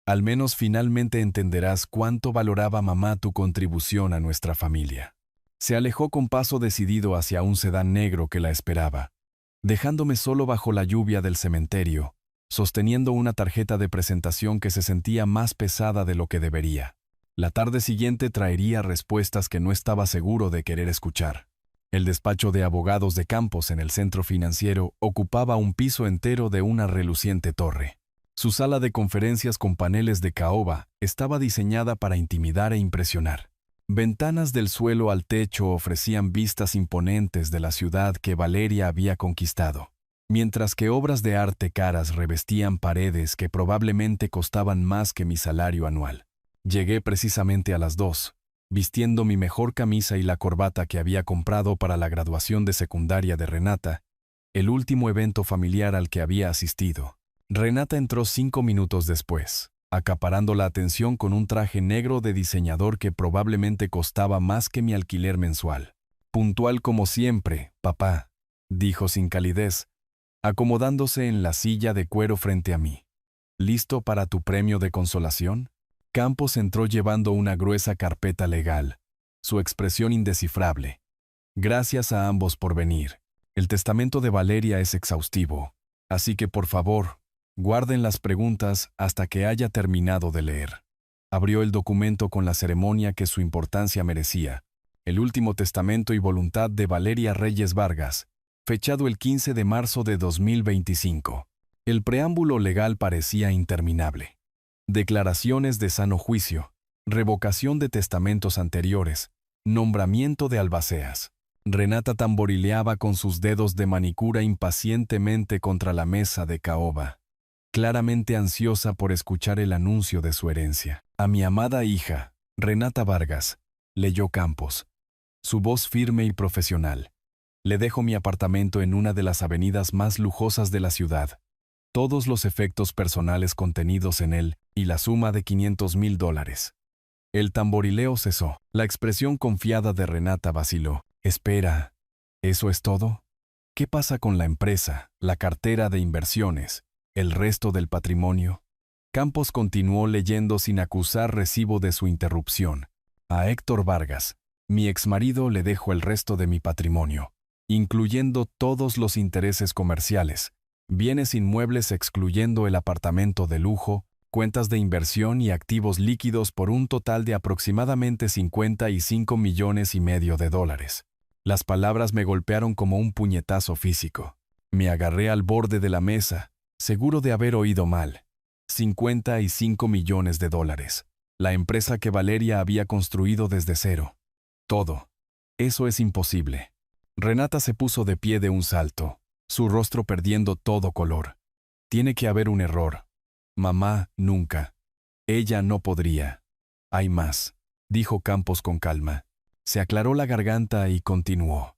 al menos finalmente entenderás cuánto valoraba mamá tu contribución a nuestra familia». Se alejó con paso decidido hacia un sedán negro que la esperaba, dejándome solo bajo la lluvia del cementerio, sosteniendo una tarjeta de presentación que se sentía más pesada de lo que debería. La tarde siguiente traería respuestas que no estaba seguro de querer escuchar. El despacho de abogados de Campos en el centro financiero ocupaba un piso entero de una reluciente torre. Su sala de conferencias con paneles de caoba estaba diseñada para intimidar e impresionar. Ventanas del suelo al techo ofrecían vistas imponentes de la ciudad que Valeria había conquistado, mientras que obras de arte caras revestían paredes que probablemente costaban más que mi salario anual. Llegué precisamente a las 2, vistiendo mi mejor camisa y la corbata que había comprado para la graduación de secundaria de Renata, el último evento familiar al que había asistido. Renata entró 5 minutos después, acaparando la atención con un traje negro de diseñador que probablemente costaba más que mi alquiler mensual. «Puntual como siempre, papá», dijo sin calidez, acomodándose en la silla de cuero frente a mí. «¿Listo para tu premio de consolación?» Campos entró llevando una gruesa carpeta legal, su expresión indescifrable. «Gracias a ambos por venir. El testamento de Valeria es exhaustivo, así que por favor, guarden las preguntas hasta que haya terminado de leer». Abrió el documento con la ceremonia que su importancia merecía. El último testamento y voluntad de Valeria Reyes Vargas, fechado el 15 de marzo de 2025. El preámbulo legal parecía interminable. Declaraciones de sano juicio, revocación de testamentos anteriores, nombramiento de albaceas. Renata tamborileaba con sus dedos de manicura impacientemente contra la mesa de caoba, claramente ansiosa por escuchar el anuncio de su herencia. «A mi amada hija, Renata Vargas», leyó Campos, su voz firme y profesional. «Le dejo mi apartamento en una de las avenidas más lujosas de la ciudad, todos los efectos personales contenidos en él y la suma de $500,000. El tamborileo cesó. La expresión confiada de Renata vaciló. «Espera, ¿eso es todo? ¿Qué pasa con la empresa, la cartera de inversiones, el resto del patrimonio?» Campos continuó leyendo sin acusar recibo de su interrupción. «A Héctor Vargas, mi exmarido, le dejo el resto de mi patrimonio, incluyendo todos los intereses comerciales, bienes inmuebles excluyendo el apartamento de lujo, cuentas de inversión y activos líquidos por un total de aproximadamente $55,5 millones. Las palabras me golpearon como un puñetazo físico. Me agarré al borde de la mesa, seguro de haber oído mal. $55 millones. La empresa que Valeria había construido desde cero. Todo. Eso es imposible. Renata se puso de pie de un salto, su rostro perdiendo todo color. Tiene que haber un error. Mamá, nunca. Ella no podría. Hay más, dijo Campos con calma. Se aclaró la garganta y continuó.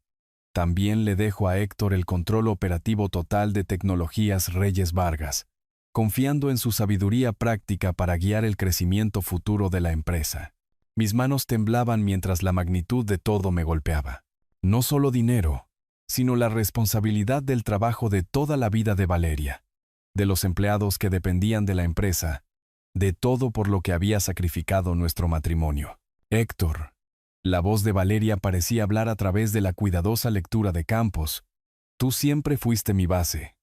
También le dejo a Héctor el control operativo total de Tecnologías Reyes Vargas, confiando en su sabiduría práctica para guiar el crecimiento futuro de la empresa. Mis manos temblaban mientras la magnitud de todo me golpeaba. No solo dinero, sino la responsabilidad del trabajo de toda la vida de Valeria, de los empleados que dependían de la empresa, de todo por lo que había sacrificado nuestro matrimonio. Héctor. La voz de Valeria parecía hablar a través de la cuidadosa lectura de Campos. Tú siempre fuiste mi base,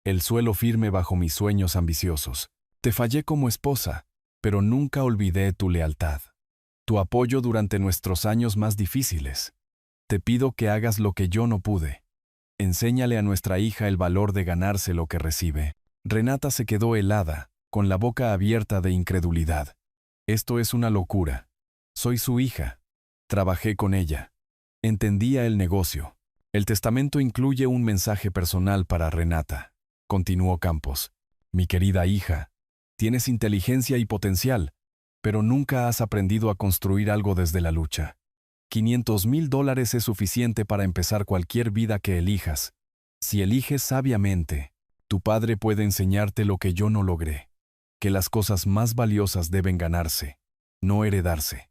el suelo firme bajo mis sueños ambiciosos. Te fallé como esposa, pero nunca olvidé tu lealtad, tu apoyo durante nuestros años más difíciles. Te pido que hagas lo que yo no pude. Enséñale a nuestra hija el valor de ganarse lo que recibe. Renata se quedó helada, con la boca abierta de incredulidad. Esto es una locura. Soy su hija. Trabajé con ella. Entendía el negocio. El testamento incluye un mensaje personal para Renata. Continuó Campos. Mi querida hija, tienes inteligencia y potencial, pero nunca has aprendido a construir algo desde la lucha. $500,000 es suficiente para empezar cualquier vida que elijas. Si eliges sabiamente, tu padre puede enseñarte lo que yo no logré, que las cosas más valiosas deben ganarse, no heredarse.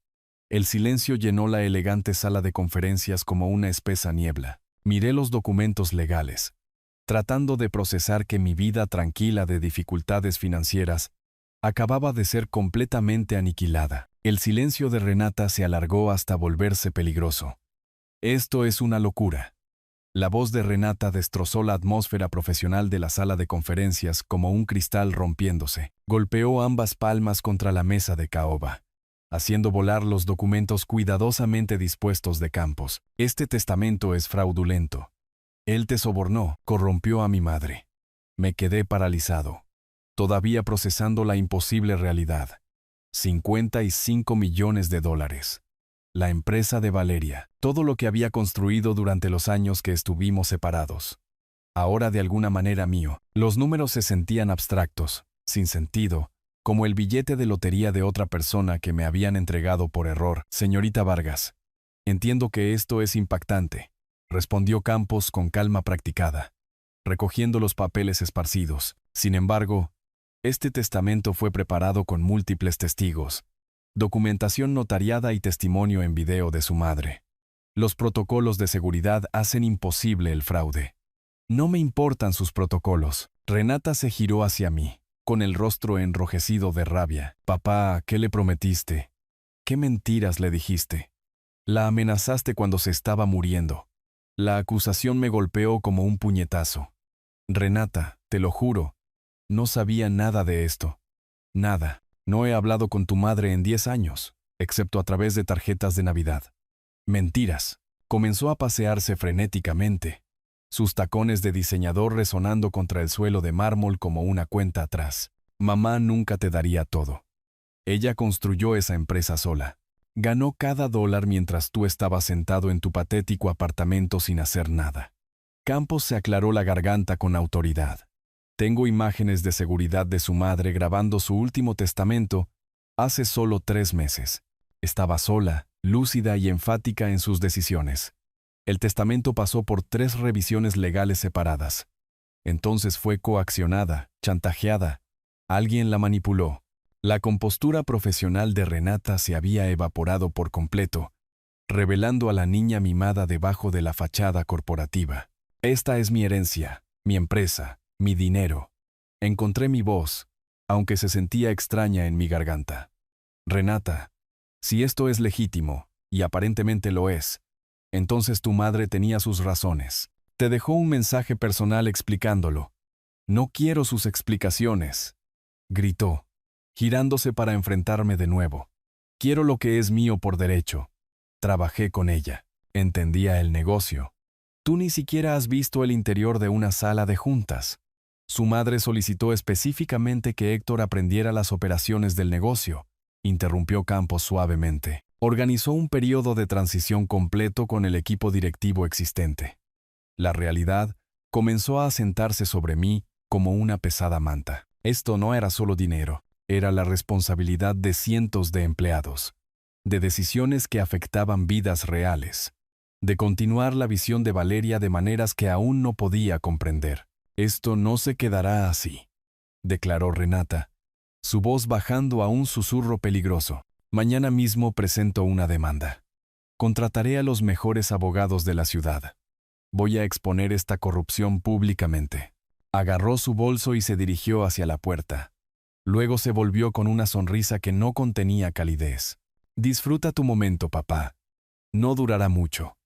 El silencio llenó la elegante sala de conferencias como una espesa niebla. Miré los documentos legales, tratando de procesar que mi vida tranquila de dificultades financieras acababa de ser completamente aniquilada. El silencio de Renata se alargó hasta volverse peligroso. Esto es una locura. La voz de Renata destrozó la atmósfera profesional de la sala de conferencias como un cristal rompiéndose. Golpeó ambas palmas contra la mesa de caoba, haciendo volar los documentos cuidadosamente dispuestos de Campos. Este testamento es fraudulento. Él te sobornó, corrompió a mi madre. Me quedé paralizado, todavía procesando la imposible realidad. $55 millones. La empresa de Valeria, todo lo que había construido durante los años que estuvimos separados. Ahora de alguna manera mío. Los números se sentían abstractos, sin sentido, como el billete de lotería de otra persona que me habían entregado por error. Señorita Vargas, entiendo que esto es impactante, respondió Campos con calma practicada, recogiendo los papeles esparcidos. Sin embargo, este testamento fue preparado con múltiples testigos, documentación notariada y testimonio en video de su madre. Los protocolos de seguridad hacen imposible el fraude. No me importan sus protocolos. Renata se giró hacia mí, con el rostro enrojecido de rabia. Papá, ¿qué le prometiste? ¿Qué mentiras le dijiste? La amenazaste cuando se estaba muriendo. La acusación me golpeó como un puñetazo. Renata, te lo juro, no sabía nada de esto. Nada. No he hablado con tu madre en 10 años, excepto a través de tarjetas de Navidad. Mentiras. Comenzó a pasearse frenéticamente, sus tacones de diseñador resonando contra el suelo de mármol como una cuenta atrás. Mamá nunca te daría todo. Ella construyó esa empresa sola. Ganó cada dólar mientras tú estabas sentado en tu patético apartamento sin hacer nada. Campos se aclaró la garganta con autoridad. Tengo imágenes de seguridad de su madre grabando su último testamento hace solo 3 meses. Estaba sola, lúcida y enfática en sus decisiones. El testamento pasó por 3 revisiones legales separadas. Entonces fue coaccionada, chantajeada. Alguien la manipuló. La compostura profesional de Renata se había evaporado por completo, revelando a la niña mimada debajo de la fachada corporativa. Esta es mi herencia, mi empresa, mi dinero. Encontré mi voz, aunque se sentía extraña en mi garganta. Renata, si esto es legítimo, y aparentemente lo es, entonces tu madre tenía sus razones. Te dejó un mensaje personal explicándolo. No quiero sus explicaciones, gritó, girándose para enfrentarme de nuevo. Quiero lo que es mío por derecho. Trabajé con ella. Entendía el negocio. Tú ni siquiera has visto el interior de una sala de juntas. Su madre solicitó específicamente que Héctor aprendiera las operaciones del negocio, interrumpió Campos suavemente. Organizó un periodo de transición completo con el equipo directivo existente. La realidad comenzó a asentarse sobre mí como una pesada manta. Esto no era solo dinero, era la responsabilidad de cientos de empleados, de decisiones que afectaban vidas reales. de continuar la visión de Valeria de maneras que aún no podía comprender. «Esto no se quedará así», declaró Renata, su voz bajando a un susurro peligroso. «Mañana mismo presento una demanda. Contrataré a los mejores abogados de la ciudad. Voy a exponer esta corrupción públicamente». Agarró su bolso y se dirigió hacia la puerta. Luego se volvió con una sonrisa que no contenía calidez. «Disfruta tu momento, papá. No durará mucho.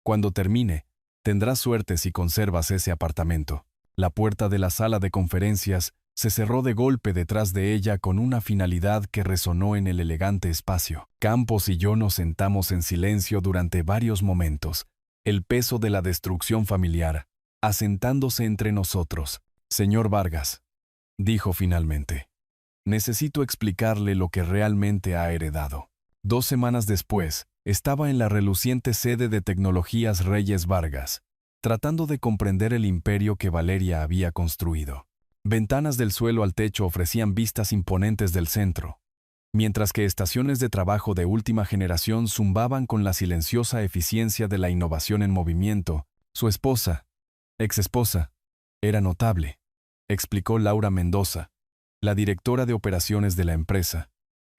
Cuando termine, tendrás suerte si conservas ese apartamento». La puerta de la sala de conferencias se cerró de golpe detrás de ella con una finalidad que resonó en el elegante espacio. Campos y yo nos sentamos en silencio durante varios momentos, el peso de la destrucción familiar asentándose entre nosotros. «Señor Vargas», dijo finalmente, «necesito explicarle lo que realmente ha heredado». 2 semanas después, estaba en la reluciente sede de Tecnologías Reyes Vargas, tratando de comprender el imperio que Valeria había construido. Ventanas del suelo al techo ofrecían vistas imponentes del centro, mientras que estaciones de trabajo de última generación zumbaban con la silenciosa eficiencia de la innovación en movimiento. Su esposa, ex-esposa, era notable, explicó Laura Mendoza, la directora de operaciones de la empresa,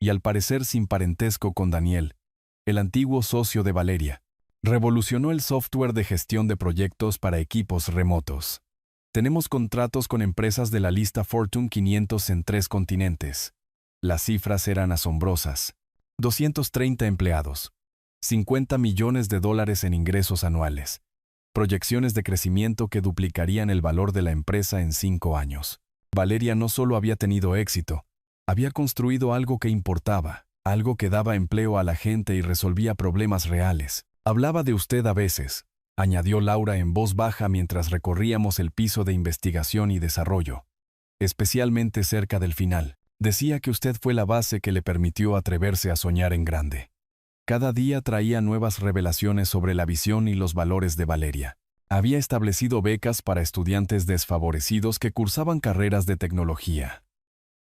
y al parecer sin parentesco con Daniel, el antiguo socio de Valeria. Revolucionó el software de gestión de proyectos para equipos remotos. Tenemos contratos con empresas de la lista Fortune 500 en 3 continentes. Las cifras eran asombrosas. 230 empleados, $50 millones en ingresos anuales. Proyecciones de crecimiento que duplicarían el valor de la empresa en 5 años. Valeria no solo había tenido éxito, había construido algo que importaba, algo que daba empleo a la gente y resolvía problemas reales. «Hablaba de usted a veces», añadió Laura en voz baja mientras recorríamos el piso de investigación y desarrollo, especialmente cerca del final. «Decía que usted fue la base que le permitió atreverse a soñar en grande». Cada día traía nuevas revelaciones sobre la visión y los valores de Valeria. Había establecido becas para estudiantes desfavorecidos que cursaban carreras de tecnología.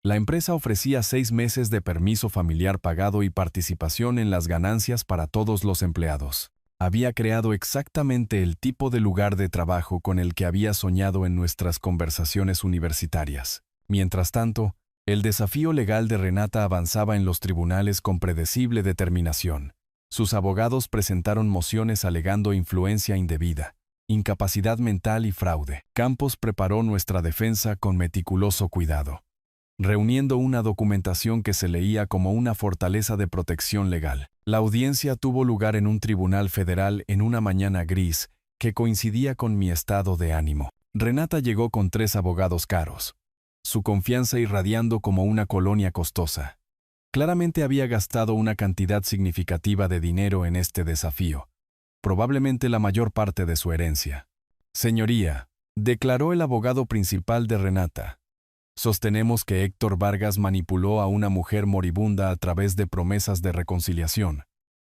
La empresa ofrecía 6 meses de permiso familiar pagado y participación en las ganancias para todos los empleados. Había creado exactamente el tipo de lugar de trabajo con el que había soñado en nuestras conversaciones universitarias. Mientras tanto, el desafío legal de Renata avanzaba en los tribunales con predecible determinación. Sus abogados presentaron mociones alegando influencia indebida, incapacidad mental y fraude. Campos preparó nuestra defensa con meticuloso cuidado, reuniendo una documentación que se leía como una fortaleza de protección legal. La audiencia tuvo lugar en un tribunal federal en una mañana gris que coincidía con mi estado de ánimo. Renata llegó con 3 abogados caros, su confianza irradiando como una colonia costosa. Claramente había gastado una cantidad significativa de dinero en este desafío, probablemente la mayor parte de su herencia. «Señoría», declaró el abogado principal de Renata, «sostenemos que Héctor Vargas manipuló a una mujer moribunda a través de promesas de reconciliación,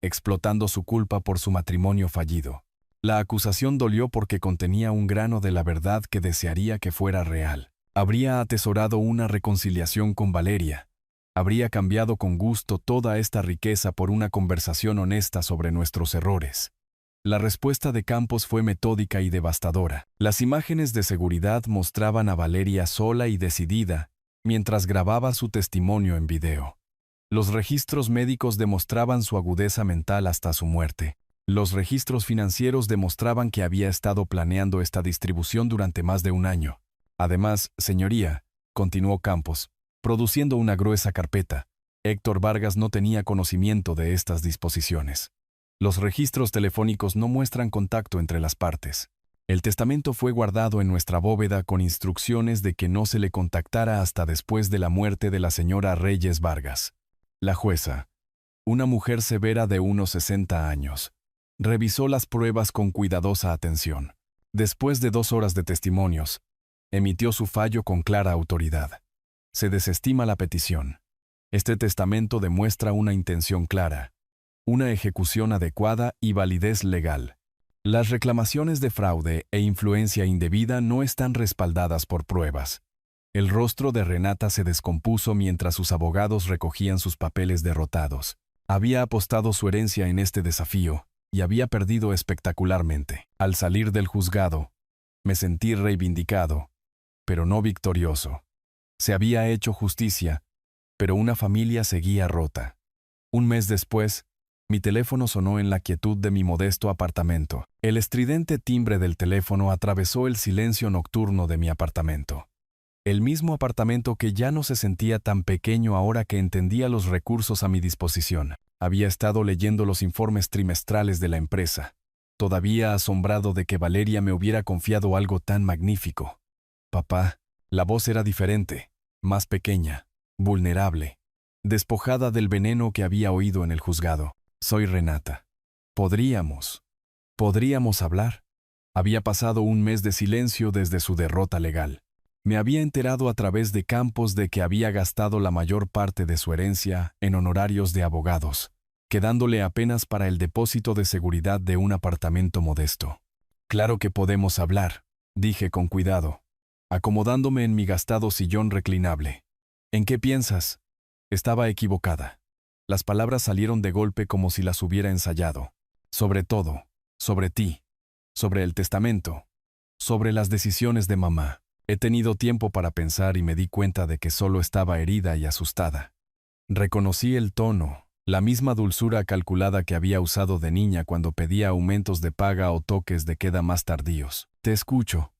explotando su culpa por su matrimonio fallido. La acusación dolió porque contenía un grano de la verdad que desearía que fuera real. Habría atesorado una reconciliación con Valeria. Habría cambiado con gusto toda esta riqueza por una conversación honesta sobre nuestros errores». La respuesta de Campos fue metódica y devastadora. Las imágenes de seguridad mostraban a Valeria sola y decidida mientras grababa su testimonio en video. Los registros médicos demostraban su agudeza mental hasta su muerte. Los registros financieros demostraban que había estado planeando esta distribución durante más de 1 año. Además, señoría, continuó Campos, produciendo una gruesa carpeta, Héctor Vargas no tenía conocimiento de estas disposiciones. Los registros telefónicos no muestran contacto entre las partes. El testamento fue guardado en nuestra bóveda con instrucciones de que no se le contactara hasta después de la muerte de la señora Reyes Vargas. La jueza, una mujer severa de unos 60 años, revisó las pruebas con cuidadosa atención. Después de 2 horas de testimonios, emitió su fallo con clara autoridad. Se desestima la petición. Este testamento demuestra una intención clara, una ejecución adecuada y validez legal. Las reclamaciones de fraude e influencia indebida no están respaldadas por pruebas. El rostro de Renata se descompuso mientras sus abogados recogían sus papeles derrotados. Había apostado su herencia en este desafío, y había perdido espectacularmente. Al salir del juzgado, me sentí reivindicado, pero no victorioso. Se había hecho justicia, pero una familia seguía rota. Un mes después, mi teléfono sonó en la quietud de mi modesto apartamento. El estridente timbre del teléfono atravesó el silencio nocturno de mi apartamento. El mismo apartamento que ya no se sentía tan pequeño ahora que entendía los recursos a mi disposición. Había estado leyendo los informes trimestrales de la empresa, todavía asombrado de que Valeria me hubiera confiado algo tan magnífico. Papá, la voz era diferente, más pequeña, vulnerable, despojada del veneno que había oído en el juzgado. Soy Renata. Podríamos hablar. Había pasado un mes de silencio desde su derrota legal. Me había enterado a través de Campos de que había gastado la mayor parte de su herencia en honorarios de abogados, quedándole apenas para el depósito de seguridad de un apartamento modesto. Claro que podemos hablar, dije con cuidado, acomodándome en mi gastado sillón reclinable. ¿En qué piensas? Estaba equivocada. Las palabras salieron de golpe como si las hubiera ensayado. Sobre todo, sobre ti, sobre el testamento, sobre las decisiones de mamá. He tenido tiempo para pensar y me di cuenta de que solo estaba herida y asustada. Reconocí el tono, la misma dulzura calculada que había usado de niña cuando pedía aumentos de paga o toques de queda más tardíos. Te escucho.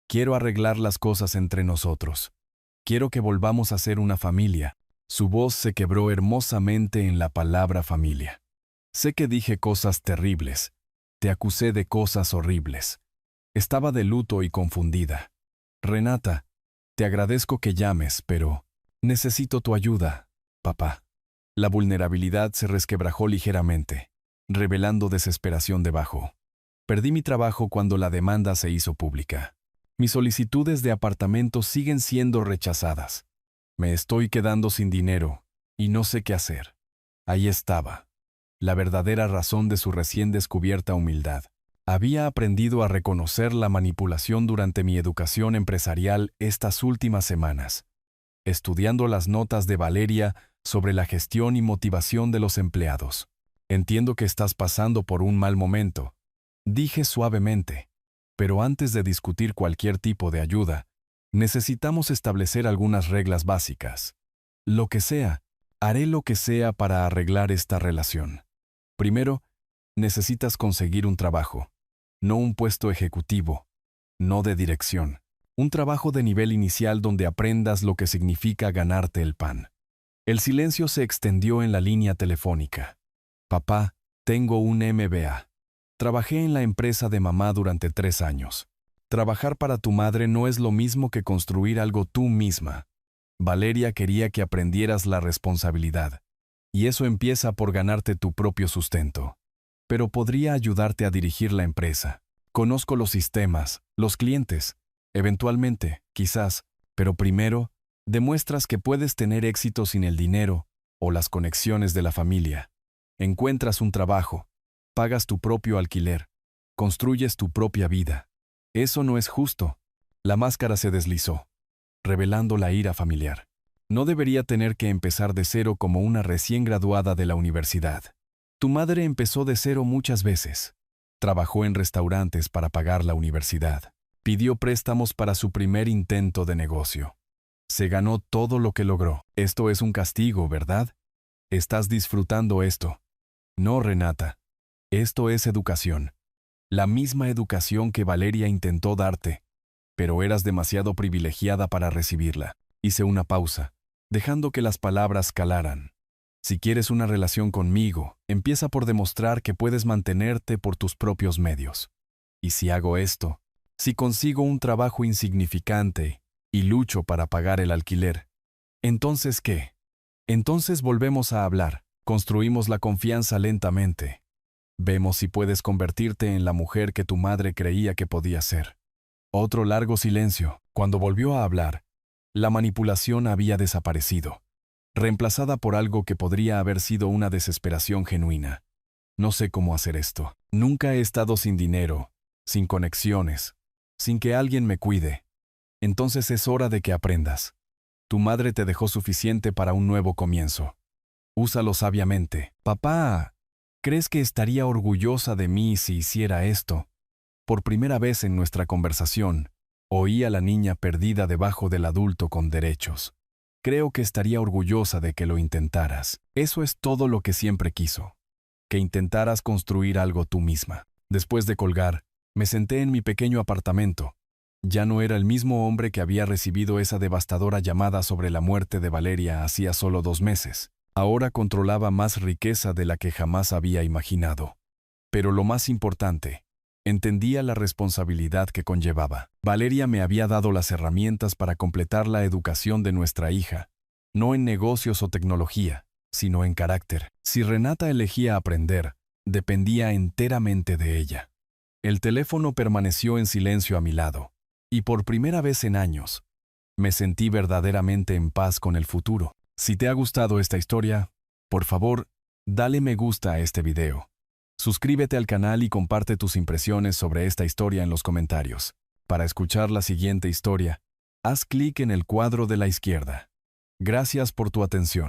Quiero arreglar las cosas entre nosotros. Quiero que volvamos a ser una familia. Su voz se quebró hermosamente en la palabra familia. Sé que dije cosas terribles. Te acusé de cosas horribles. Estaba de luto y confundida. Renata, te agradezco que llames, pero necesito tu ayuda, papá. La vulnerabilidad se resquebrajó ligeramente, revelando desesperación debajo. Perdí mi trabajo cuando la demanda se hizo pública. Mis solicitudes de apartamento siguen siendo rechazadas. Me estoy quedando sin dinero y no sé qué hacer. Ahí estaba, la verdadera razón de su recién descubierta humildad. Había aprendido a reconocer la manipulación durante mi educación empresarial estas últimas semanas, estudiando las notas de Valeria sobre la gestión y motivación de los empleados. Entiendo que estás pasando por un mal momento, dije suavemente, pero antes de discutir cualquier tipo de ayuda, necesitamos establecer algunas reglas básicas. Lo que sea, haré lo que sea para arreglar esta relación. Primero, necesitas conseguir un trabajo. No un puesto ejecutivo, no de dirección. Un trabajo de nivel inicial donde aprendas lo que significa ganarte el pan. El silencio se extendió en la línea telefónica. Papá, tengo un MBA. Trabajé en la empresa de mamá durante 3 años. Trabajar para tu madre no es lo mismo que construir algo tú misma. Valeria quería que aprendieras la responsabilidad. Y eso empieza por ganarte tu propio sustento. Pero podría ayudarte a dirigir la empresa. Conozco los sistemas, los clientes. Eventualmente, quizás, pero primero, demuestras que puedes tener éxito sin el dinero o las conexiones de la familia. Encuentras un trabajo, pagas tu propio alquiler, construyes tu propia vida. Eso no es justo. La máscara se deslizó, revelando la ira familiar. No debería tener que empezar de cero como una recién graduada de la universidad. Tu madre empezó de cero muchas veces. Trabajó en restaurantes para pagar la universidad. Pidió préstamos para su primer intento de negocio. Se ganó todo lo que logró. Esto es un castigo, ¿verdad? Estás disfrutando esto. No, Renata. Esto es educación. La misma educación que Valeria intentó darte. Pero eras demasiado privilegiada para recibirla. Hice una pausa, dejando que las palabras calaran. Si quieres una relación conmigo, empieza por demostrar que puedes mantenerte por tus propios medios. Y si hago esto, si consigo un trabajo insignificante y lucho para pagar el alquiler, ¿entonces qué? Entonces volvemos a hablar, construimos la confianza lentamente. Vemos si puedes convertirte en la mujer que tu madre creía que podía ser. Otro largo silencio. Cuando volvió a hablar, la manipulación había desaparecido, reemplazada por algo que podría haber sido una desesperación genuina. No sé cómo hacer esto. Nunca he estado sin dinero, sin conexiones, sin que alguien me cuide. Entonces es hora de que aprendas. Tu madre te dejó suficiente para un nuevo comienzo. Úsalo sabiamente. Papá, ¿Crees que estaría orgullosa de mí si hiciera esto? Por primera vez en nuestra conversación, oí a la niña perdida debajo del adulto con derechos. Creo que estaría orgullosa de que lo intentaras. Eso es todo lo que siempre quiso. Que intentaras construir algo tú misma. Después de colgar, me senté en mi pequeño apartamento. Ya no era el mismo hombre que había recibido esa devastadora llamada sobre la muerte de Valeria hacía solo 2 meses. Ahora controlaba más riqueza de la que jamás había imaginado. Pero lo más importante, entendía la responsabilidad que conllevaba. Valeria me había dado las herramientas para completar la educación de nuestra hija, no en negocios o tecnología, sino en carácter. Si Renata elegía aprender, dependía enteramente de ella. El teléfono permaneció en silencio a mi lado, y por primera vez en años, me sentí verdaderamente en paz con el futuro. Si te ha gustado esta historia, por favor, dale me gusta a este video. Suscríbete al canal y comparte tus impresiones sobre esta historia en los comentarios. Para escuchar la siguiente historia, haz clic en el cuadro de la izquierda. Gracias por tu atención.